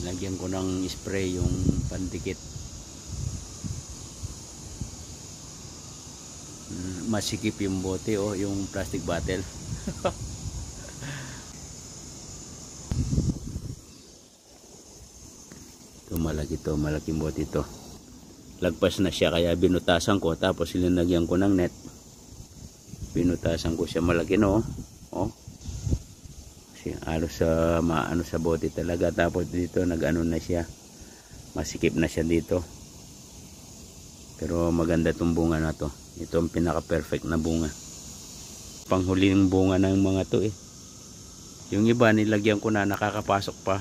Nilagyan ko ng spray yung pandikit. Masikip yung bote o yung plastic bottle. Ito malaking bote ito. Lagpas na siya kaya binutasan ko, tapos linagyan ko ng net. Binutasan ko siya malaki, no. Oh. Kasi alos sa maano sa bote talaga, tapos dito nag-ano na siya. Masikip na siya dito. Pero maganda tong bunga na to. Ito ang pinaka-perfect na bunga. Panghuling bunga ng mga to eh. Yung iba nilagyan ko na nakakapasok pa.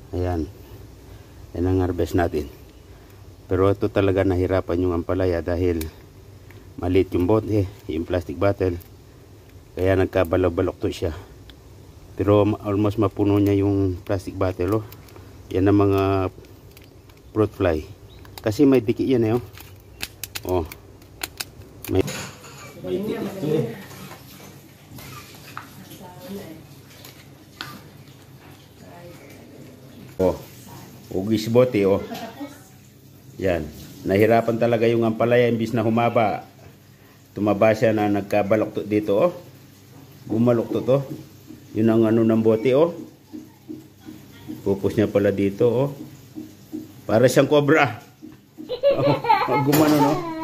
Ayan. Yan ang harvest natin. Pero ito talaga nahirapan yung ampalaya dahil maliit yung bote, yung plastic bottle. Kaya nagkabalaw-balok to siya. Pero almost mapuno niya yung plastic bottle, oh. Yan ang mga fruit fly. Kasi may dikit yan eh, oh. Oh. May dikit ito eh. Oh, ugis bote, oh. Yan. Nahirapan talaga yung ampalaya, imbis na humaba. Tumaba siya na nagkabalok dito, oh. Gumalok to. Yun ang ano ng bote, oh. Pupus niya pala dito, oh. Para siyang cobra. Oh, gumano, no?